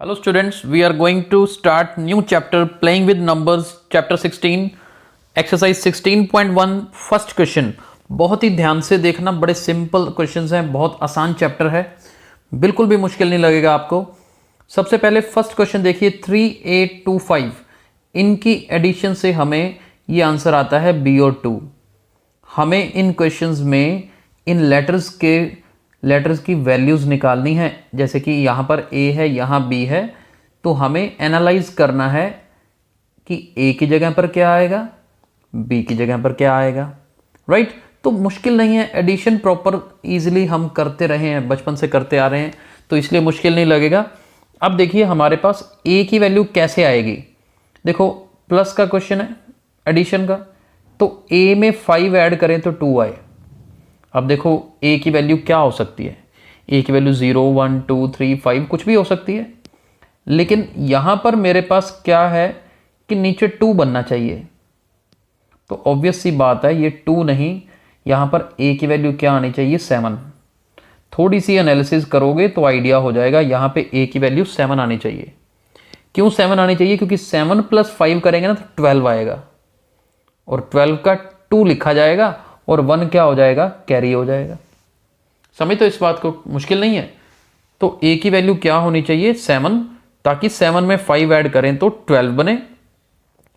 Hello students, we are going to start new chapter playing with numbers chapter 16 exercise 16.1 first question. बहुत ही ध्यान से देखना, बड़े simple questions हैं, बहुत आसान चैप्टर है, बिल्कुल भी मुश्किल नहीं लगेगा आपको। सबसे पहले फर्स्ट क्वेश्चन देखिए 3825, इनकी एडिशन से हमें ये आंसर आता है बी और 2। हमें इन क्वेश्चंस में इन लेटर्स की वैल्यूज़ निकालनी है। जैसे कि यहाँ पर ए है, यहाँ बी है, तो हमें एनालाइज करना है कि ए की जगह पर क्या आएगा, बी की जगह पर क्या आएगा। राइट, तो मुश्किल नहीं है, एडिशन प्रॉपर इजीली हम करते रहे हैं, बचपन से करते आ रहे हैं, तो इसलिए मुश्किल नहीं लगेगा। अब देखिए हमारे पास ए की वैल्यू कैसे आएगी। देखो प्लस का क्वेश्चन है एडिशन का, तो ए में 5 ऐड करें तो 2 आए। अब देखो ए की वैल्यू क्या हो सकती है, ए की वैल्यू 0 1 2 3 5 कुछ भी हो सकती है, लेकिन यहां पर मेरे पास क्या है कि नीचे 2 बनना चाहिए। तो ऑब्वियस सी बात है ये 2 नहीं, यहां पर ए की वैल्यू क्या आनी चाहिए, 7। थोड़ी सी एनालिसिस करोगे तो आइडिया हो जाएगा, यहां पे ए की वैल्यू 7 आनी चाहिए। क्यों 7 आनी चाहिए, क्योंकि 7 + 5 करेंगे ना तो 12 आएगा, और 12 का 2 लिखा जाएगा और 1 क्या हो जाएगा, कैरी हो जाएगा। समझ तो इस बात को, मुश्किल नहीं है। तो ए की वैल्यू क्या होनी चाहिए, 7, ताकि 7 में 5 ऐड करें तो 12 बने,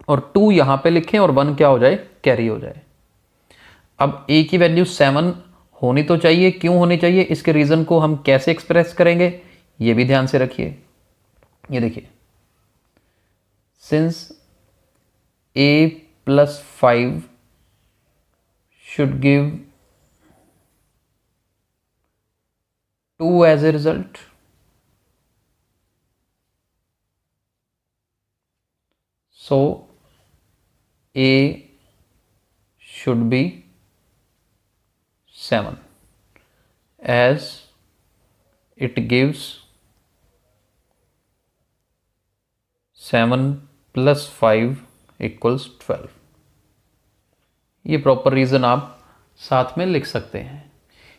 और 2 यहां पे लिखें और 1 क्या हो जाए, कैरी हो जाए। अब ए की वैल्यू 7 होनी तो चाहिए, क्यों होनी चाहिए, इसके रीजन को हम कैसे एक्सप्रेस करेंगे ये भी ध्यान से रखिए। ये देखिए, since a + 5 should give 2 as a result, so a should be 7 as it gives 7 + 5 = 12। ये प्रॉपर रीज़न आप साथ में लिख सकते हैं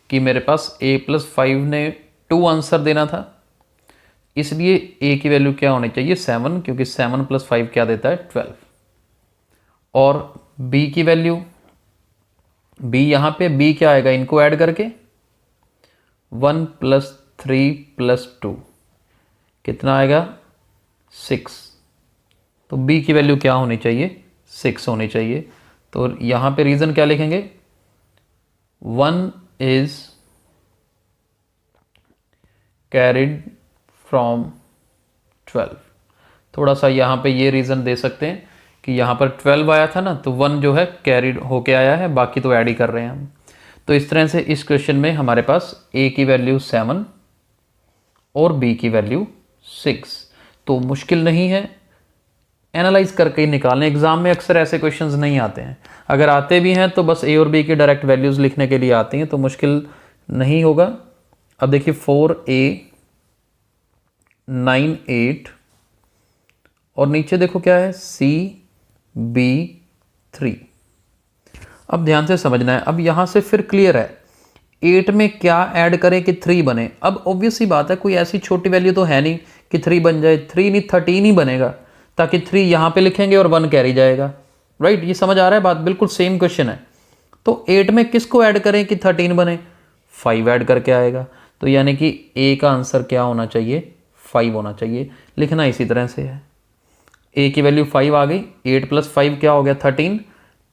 कि मेरे पास a + 5 ने 2 आंसर देना था, इसलिए a की वैल्यू क्या होनी चाहिए, 7, क्योंकि 7 + 5 क्या देता है, 12। और b की वैल्यू, b यहाँ पे b क्या आएगा, इनको ऐड करके 1 + 3 + 2 कितना आएगा, 6। तो b की वैल्यू क्या होनी चाहिए, 6 होनी चाहिए। तो यहाँ पे रीज़न क्या लिखेंगे, 1 is carried from 12। थोड़ा सा यहाँ पे ये रीज़न दे सकते हैं कि यहाँ पर 12 आया था ना, तो 1 जो है कैरिड होके आया है, बाकी तो ऐड ही कर रहे हैं हम। तो इस तरह से इस क्वेश्चन में हमारे पास a की वैल्यू 7 और b की वैल्यू 6, तो मुश्किल नहीं है, एनालाइज करके ही निकालें। एग्जाम में अक्सर ऐसे क्वेश्चंस नहीं आते हैं, अगर आते भी हैं तो बस ए और बी की डायरेक्ट वैल्यूज़ लिखने के लिए आती हैं, तो मुश्किल नहीं होगा। अब देखिए 4a 9 8, और नीचे देखो क्या है, c b 3। अब ध्यान से समझना है, अब यहाँ से फिर क्लियर है 8 में क्या ऐड करें कि 3 बने। अब ऑब्वियस सी बात है, कोई ऐसी छोटी वैल्यू तो है नहीं कि 3 बन जाए, 3 नहीं 13 ही बनेगा, ताकि 3 यहाँ पे लिखेंगे और 1 कैरी जाएगा। राइट, ये समझ आ रहा है बात, बिल्कुल सेम क्वेश्चन है। तो 8 में किसको ऐड करें कि 13 बने, 5 ऐड करके आएगा, तो यानी कि a का आंसर क्या होना चाहिए, 5 होना चाहिए। लिखना इसी तरह से है, a की वैल्यू 5 आ गई, 8 + 5 क्या हो गया, 13,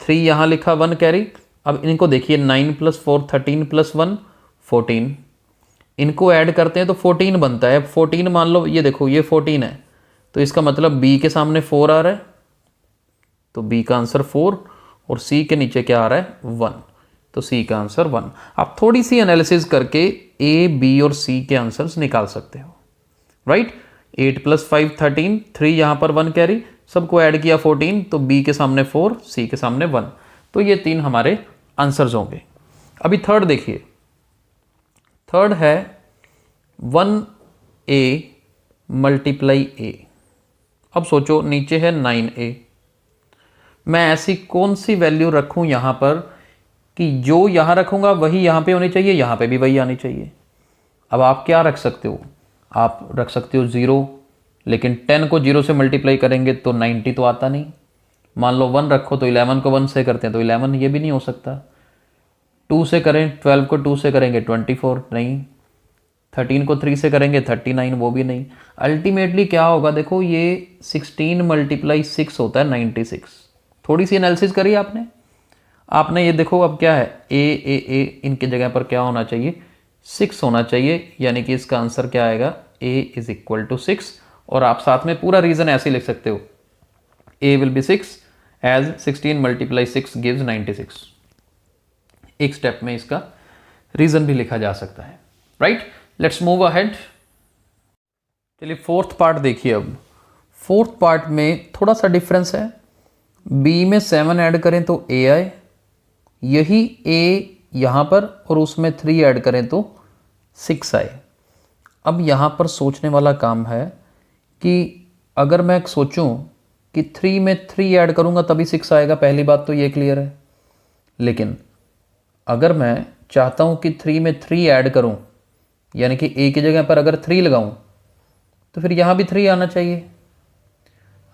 3 यहाँ लिखा, 1 कैरी। अब इनको देखिए 9 + 4 13 + 1 14, इनको ऐड करते हैं तो 14 बनता है। 14 मान लो, ये देखो ये 14 है, तो इसका मतलब b के सामने 4 आ रहा है, तो b का आंसर 4, और c के नीचे क्या आ रहा है, 1, तो c का आंसर 1। आप थोड़ी सी एनालिसिस करके a b और c के आंसर्स निकाल सकते हो। राइट, 8 + 5 13, 3 यहाँ पर 1 कैरी, सबको ऐड किया 14, तो b के सामने 4, c के सामने 1, तो ये 3 हमारे आंसर्स होंगे। अभी थर्ड देखिए, थर्ड है 1a × a। अब सोचो नीचे है 9a, मैं ऐसी कौन सी वैल्यू रखूं यहां पर कि जो यहां रखूंगा वही यहां पे होनी चाहिए, यहां पे भी वही आनी चाहिए। अब आप क्या रख सकते हो, आप रख सकते हो 0, लेकिन 10 को 0 से मल्टीप्लाई करेंगे तो 90 तो आता नहीं। मान लो 1 रखो तो 11 को 1 से करते हैं तो 11, ये भी नहीं हो सकता। 2 से करें, 12 को 2 से करेंगे 24, नहीं। 13 को 3 से करेंगे 39, वो भी नहीं। अल्टीमेटली क्या होगा, देखो ये 16 मल्टीप्लाई 6 होता है 96। थोड़ी सी एनालिसिस करी आपने ये देखो अब क्या है, ए इनके जगह पर क्या होना चाहिए, 6 होना चाहिए, यानी कि इसका आंसर क्या आएगा, a इज इक्वल टू 6। और आप साथ में पूरा रीजन ऐसे लिख सकते हो, a will be 6 as 16 multiply 6 gives 96। एक स्टेप में इसका रीजन भी लिखा जा सकता है, राइट। Let's move ahead. चलिए फोर्थ पार्ट देखिए। अब फोर्थ पार्ट में थोड़ा सा डिफरेंस है, b में 7 ऐड करें तो a आए, यही a यहाँ पर और उसमें 3 ऐड करें तो 6 आए। अब यहाँ पर सोचने वाला काम है कि अगर मैं सोचूं कि 3 में 3 ऐड करूँगा तभी 6 आएगा, पहली बात तो ये क्लियर है। लेकिन अगर मैं चाहता हूँ कि 3 में 3 ऐड करूँ, यानी कि a की जगह पर अगर 3 लगाऊँ तो फिर यहाँ भी 3 आना चाहिए।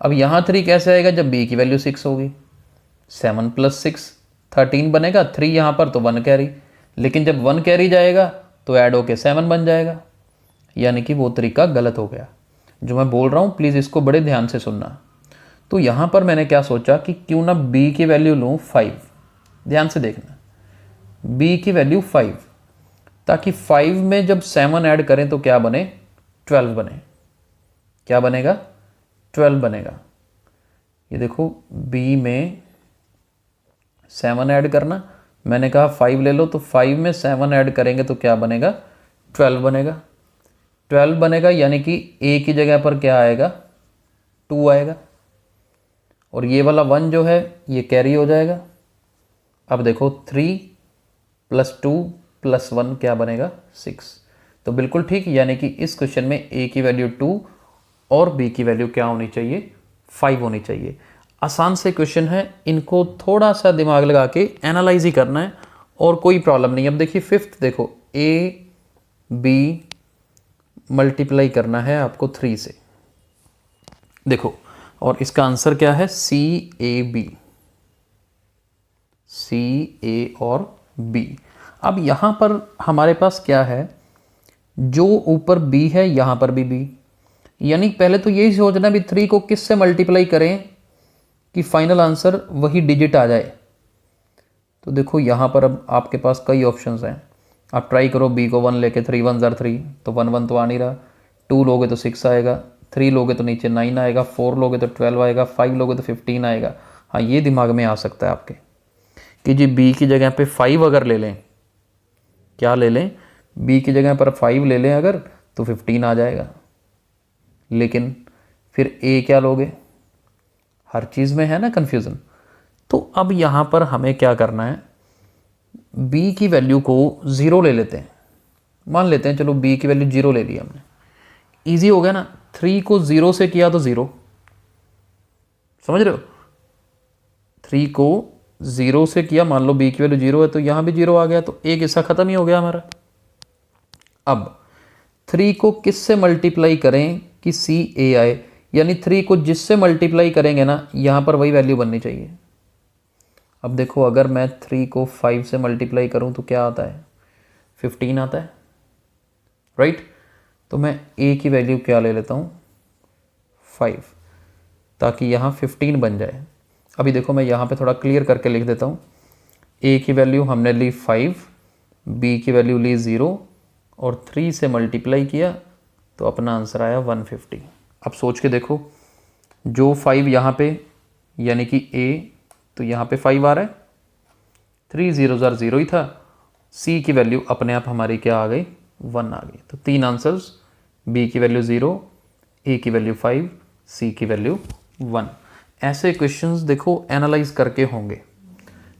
अब यहाँ 3 कैसे आएगा, जब b की वैल्यू 6 होगी। 7 + 6 13 बनेगा, 3 यहाँ पर तो 1 कैरी, लेकिन जब 1 कैरी जाएगा तो ऐड होके 7 बन जाएगा, यानी कि वो तरीका गलत हो गया। जो मैं बोल रहा हूँ प्लीज़ इसको बड़े ध्यान से सुनना। तो यहाँ पर मैंने क्या सोचा कि क्यों ना b की वैल्यू लूँ 5। ध्यान से देखना, b की वैल्यू 5, ताकि 5 में जब 7 ऐड करें तो क्या बने, 12 बने। क्या बनेगा, 12 बनेगा। ये देखो b में 7 ऐड करना, मैंने कहा 5 ले लो, तो 5 में 7 ऐड करेंगे तो क्या बनेगा, 12 बनेगा। 12 बनेगा, यानी कि a की जगह पर क्या आएगा, 2 आएगा, और ये वाला 1 जो है ये कैरी हो जाएगा। अब देखो 3 + 2 + 1 क्या बनेगा, 6। तो बिल्कुल ठीक, यानी कि इस क्वेश्चन में a की वैल्यू 2 और b की वैल्यू क्या होनी चाहिए, 5 होनी चाहिए। आसान से क्वेश्चन है, इनको थोड़ा सा दिमाग लगा के एनालाइज ही करना है और कोई प्रॉब्लम नहीं। अब देखिए फिफ्थ, देखो a b मल्टीप्लाई करना है आपको 3 से, देखो, और इसका आंसर क्या है, C और B। अब यहाँ पर हमारे पास क्या है, जो ऊपर B है यहाँ पर भी B, यानी पहले तो यही सोचना भी 3 को किस से मल्टीप्लाई करें कि फाइनल आंसर वही डिजिट आ जाए। तो देखो यहाँ पर अब आपके पास कई ऑप्शंस हैं, आप ट्राई करो b को 1 लेके, 3 1 ज़ार 3, तो 1 1 तो आ नहीं रहा। 2 लोगे तो 6 आएगा, 3 लोगे तो नीचे 9 आएगा, 4 लोगे तो 12 आएगा, 5 लोगे तो 15 आएगा। हाँ, ये दिमाग में आ सकता है आपके कि जी b की जगह पे 5 अगर ले लें, क्या ले लें, b की जगह पर 5 ले लें अगर, तो 15 आ जाएगा। लेकिन फिर a क्या लोगे, हर चीज़ में है ना कन्फ्यूज़न। तो अब यहाँ पर हमें क्या करना है, b की वैल्यू को 0 ले लेते हैं, मान लेते हैं, चलो b की वैल्यू 0 ले लिया हमने, इजी हो गया ना। 3 को 0 से किया तो 0, समझ रहे हो, 3 को 0 से किया, मान लो b की वैल्यू 0 है तो यहाँ भी 0 आ गया, तो एक हिस्सा खत्म ही हो गया हमारा। अब 3 को किस से मल्टीप्लाई करें कि CA आए, यानी 3 को जिससे मल्टीप्लाई करेंगे ना, यहाँ पर वही वैल्यू बननी चाहिए। अब देखो अगर मैं 3 को 5 से मल्टीप्लाई करूँ तो क्या आता है, 15 आता है, राइट। तो मैं a की वैल्यू क्या ले लेता हूँ, 5, ताकि यहाँ 15 बन जाए। अभी देखो मैं यहाँ पे थोड़ा क्लियर करके लिख देता हूँ, a की वैल्यू हमने ली 5, b की वैल्यू ली 0 और 3 से मल्टीप्लाई किया तो अपना आंसर आया 150। अब सोच के देखो, जो 5 यहाँ पे यानी कि a, तो यहाँ पे 5 आ रहा है, 3 0 ज़ार 0 ही था, c की वैल्यू अपने आप हमारी क्या आ गई, 1 आ गई। तो 3 आंसर्स, b की वैल्यू 0, a की वैल्यू 5, c की वैल्यू 1। ऐसे क्वेश्चंस देखो एनालाइज करके होंगे,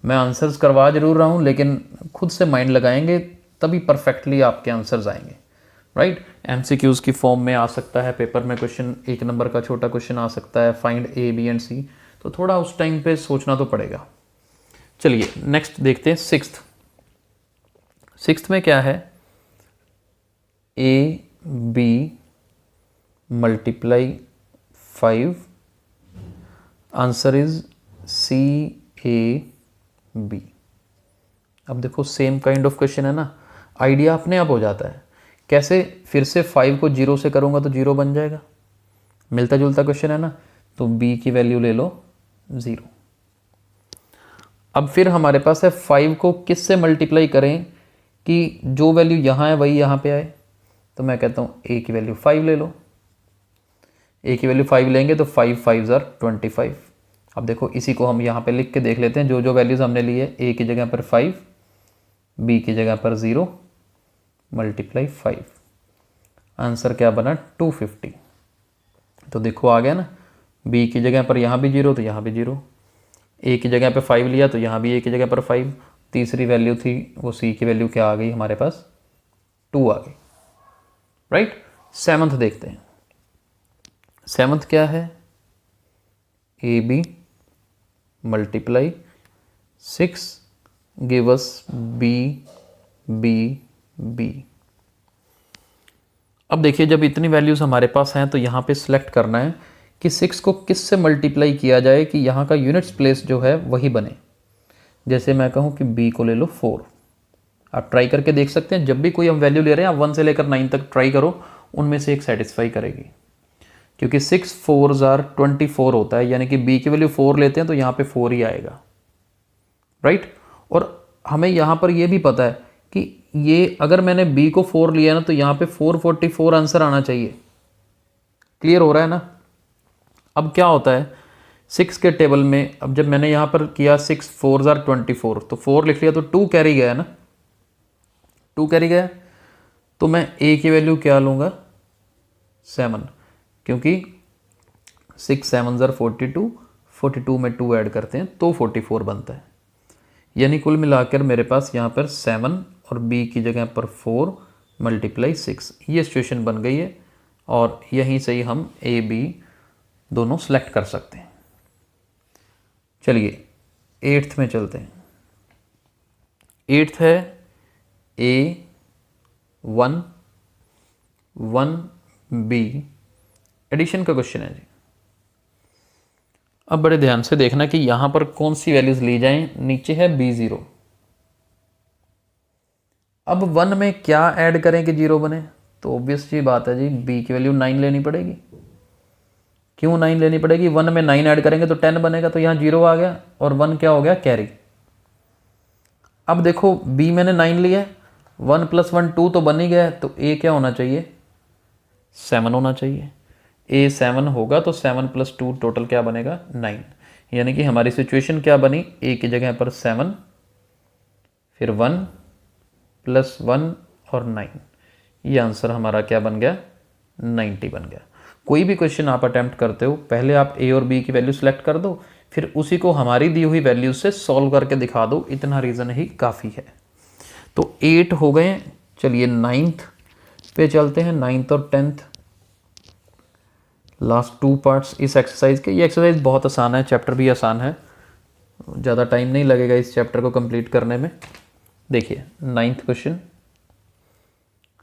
मैं आंसर्स करवा जरूर रहा हूँ, लेकिन खुद से माइंड लगाएंगे तभी परफेक्टली आपके आंसर्स आएंगे, राइट। MCQs की फॉर्म में आ सकता है, पेपर में क्वेश्चन 1 नंबर का छोटा क्वेश्चन आ सकता है, find A B and C, तो थोड़ा उस टाइम पे सोचना तो पड़ेगा। चलिए नेक्स्ट देखते हैं, सिक्स्थ में क्या है, A B multiply 5, answer is CAB। अब देखो सेम काइंड ऑफ क्वेश्चन है ना, आइडिया अपने आप हो जाता है। कैसे, फिर से 5 को 0 से करूँगा तो 0 बन जाएगा, मिलता जुलता क्वेश्चन है ना। तो B की वैल्यू ले लो 0। अब फिर हमारे पास है 5 को किस से मल्टीप्लाई करें कि जो वैल्यू यहाँ है वही यहाँ पे आए। तो मैं कहता हूँ A की वैल्यू 5 ले लो। A की वैल्यू 5 लेंगे तो 5 5 आर 25। अब देखो इसी को हम यहाँ पे लिख के देख लेते हैं, जो जो वैल्यूज़ हमने ली है। A की जगह पर 5, B की जगह पर 0, मल्टीप्लाई 5, आंसर क्या बना 250। तो देखो आ गया ना, B की जगह पर यहाँ भी 0 तो यहाँ भी 0, A की जगह पर 5 लिया तो यहाँ भी A की जगह पर 5, तीसरी वैल्यू थी वो C की वैल्यू क्या आ गई हमारे पास 2 आ गई, राइट। सेवंथ देखते हैं, सेवंथ क्या है, AB multiply 6 give us B। अब देखिए जब इतनी वैल्यूज़ हमारे पास हैं तो यहाँ पे सिलेक्ट करना है कि 6 को किस से मल्टीप्लाई किया जाए कि यहाँ का यूनिट्स प्लेस जो है वही बने। जैसे मैं कहूँ कि B को ले लो 4, आप ट्राई करके देख सकते हैं। जब भी कोई हम वैल्यू ले रहे हैं आप 1 से लेकर 9 तक ट्राई करो, उनमें से एक सेटिस्फाई करेगी, क्योंकि 6 4s आर 24 होता है, यानी कि B की वैल्यू 4 लेते हैं तो यहाँ पे 4 ही आएगा, राइट। और हमें यहाँ पर ये भी पता है कि ये अगर मैंने B को 4 लिया ना तो यहाँ पे 444 आंसर आना चाहिए। क्लियर हो रहा है ना। अब क्या होता है 6 के टेबल में, अब जब मैंने यहाँ पर किया 6 4s आर 24 तो 4 लिख लिया तो 2 कैरी गया ना, 2 कैरी गया। तो मैं A की वैल्यू क्या लूँगा 7, क्योंकि 6 7s आर 42, 42 में 2 ऐड करते हैं तो 44 बनता है। यानी कुल मिलाकर मेरे पास यहाँ पर 7 और B की जगह पर 4 मल्टीप्लाई 6, ये सिचुएशन बन गई है। और यहीं से ही हम AB दोनों सेलेक्ट कर सकते हैं। चलिए 8th में चलते हैं। 8th है A1 1B, एडिशन का क्वेश्चन है जी। अब बड़े ध्यान से देखना कि यहाँ पर कौन सी वैल्यूज ली जाएं। नीचे है B0। अब 1 में क्या ऐड करें कि 0 बने, तो ऑब्वियस जी बात है जी, B की वैल्यू 9 लेनी पड़ेगी। क्यों 9 लेनी पड़ेगी, 1 में 9 ऐड करेंगे तो 10 बनेगा, तो यहाँ 0 आ गया और 1 क्या हो गया कैरी। अब देखो B मैंने 9 लिया, 1 + 1 2 तो बन ही गया, तो A क्या होना चाहिए 7 होना चाहिए। A 7 होगा तो 7 + 2 टोटल क्या बनेगा 9। यानी कि हमारी सिचुएशन क्या बनी, A की जगह पर 7, फिर 1 + 1 और 9, ये आंसर हमारा क्या बन गया 90 बन गया। कोई भी क्वेश्चन आप अटेम्प्ट करते हो पहले आप A और B की वैल्यू सेलेक्ट कर दो, फिर उसी को हमारी दी हुई वैल्यू से सॉल्व करके दिखा दो, इतना रीज़न ही काफ़ी है। तो 8 हो गए। चलिए 9th पे चलते हैं, 9th और 10th लास्ट 2 पार्ट्स इस एक्सरसाइज के। ये एक्सरसाइज बहुत आसान है, चैप्टर भी आसान है, ज़्यादा टाइम नहीं लगेगा इस चैप्टर को कंप्लीट करने में। देखिए 9th क्वेश्चन,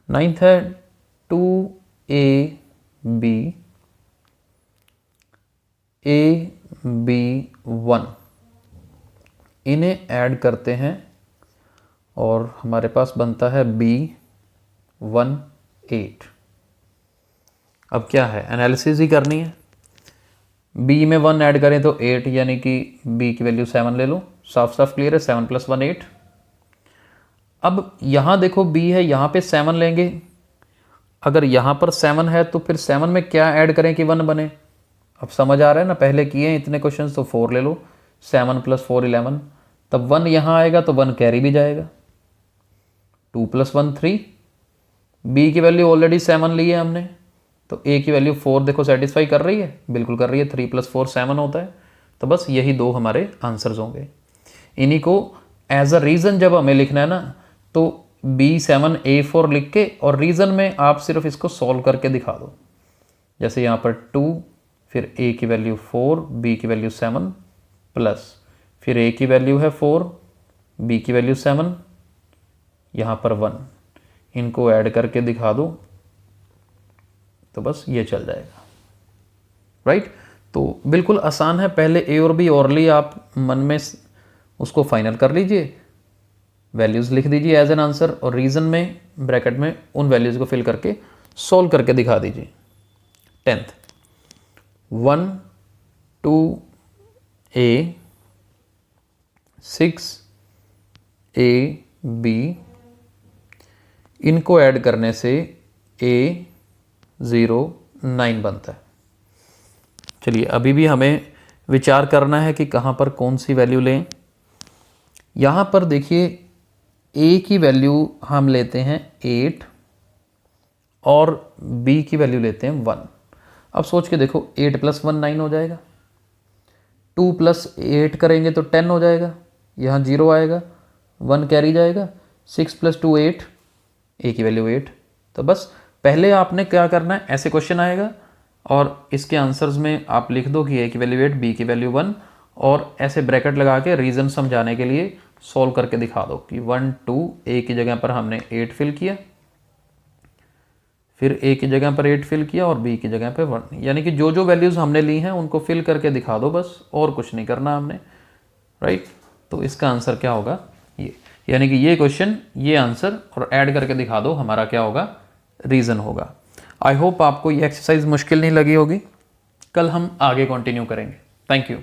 9th है 2AB AB1, इन्हें ऐड करते हैं और हमारे पास बनता है B18। अब क्या है एनालिसिस ही करनी है। B में 1 ऐड करें तो 8, यानी कि B की वैल्यू 7 ले लो, साफ साफ क्लियर है, 7 + 1 8। अब यहाँ देखो B है, यहाँ पे 7 लेंगे, अगर यहाँ पर 7 है तो फिर 7 में क्या ऐड करें कि 1 बने। अब समझ आ रहा है ना, पहले किए हैं इतने क्वेश्चंस, तो 4 ले लो, 7 + 4 11, तब 1 यहाँ आएगा तो 1 कैरी भी जाएगा, 2 + 1 3। B की वैल्यू ऑलरेडी 7 ली है हमने, तो A की वैल्यू 4 देखो सेटिस्फाई कर रही है, बिल्कुल कर रही है, 3 + 4 7 होता है। तो बस यही 2 हमारे आंसर्स होंगे। इन्हीं को एज अ रीज़न जब हमें लिखना है ना, तो B7 A4 लिख के और रीज़न में आप सिर्फ इसको सॉल्व करके दिखा दो। जैसे यहाँ पर 2, फिर A की वैल्यू 4, B की वैल्यू 7, प्लस फिर A की वैल्यू है 4, B की वैल्यू 7, यहाँ पर 1, इनको ऐड करके दिखा दो तो बस ये चल जाएगा, राइट। तो बिल्कुल आसान है, पहले ए और बी ओरली आप मन में उसको फाइनल कर लीजिए, वैल्यूज़ लिख दीजिए एज एन आंसर, और रीज़न में ब्रैकेट में उन वैल्यूज़ को फिल करके सॉल्व करके दिखा दीजिए। 10th 1 2 A 6 A B, इनको ऐड करने से A 0 9 बनता है। चलिए अभी भी हमें विचार करना है कि कहाँ पर कौन सी वैल्यू लें। यहाँ पर देखिए A की वैल्यू हम लेते हैं 8 और B की वैल्यू लेते हैं 1। अब सोच के देखो 8 + 1 9 हो जाएगा, 2 + 8 करेंगे तो 10 हो जाएगा, यहाँ 0 आएगा, 1 कैरी जाएगा, 6 + 2 8, A की वैल्यू 8। तो बस पहले आपने क्या करना है, ऐसे क्वेश्चन आएगा और इसके आंसर्स में आप लिख दो कि A की वैल्यू 8, B की वैल्यू 1, और ऐसे ब्रैकेट लगा के रीज़न समझाने के लिए सॉल्व करके दिखा दो कि 1 2 A की जगह पर हमने 8 फिल किया, फिर A की जगह पर 8 फिल किया और B की जगह पर 1, यानी कि जो जो वैल्यूज़ हमने ली हैं उनको फिल करके दिखा दो बस, और कुछ नहीं करना हमने, राइट। तो इसका आंसर क्या होगा ये, यानी कि ये क्वेश्चन, ये आंसर और ऐड करके दिखा दो, हमारा क्या होगा, रीज़न होगा। आई होप आपको ये एक्सरसाइज मुश्किल नहीं लगी होगी। कल हम आगे कंटिन्यू करेंगे। Thank you.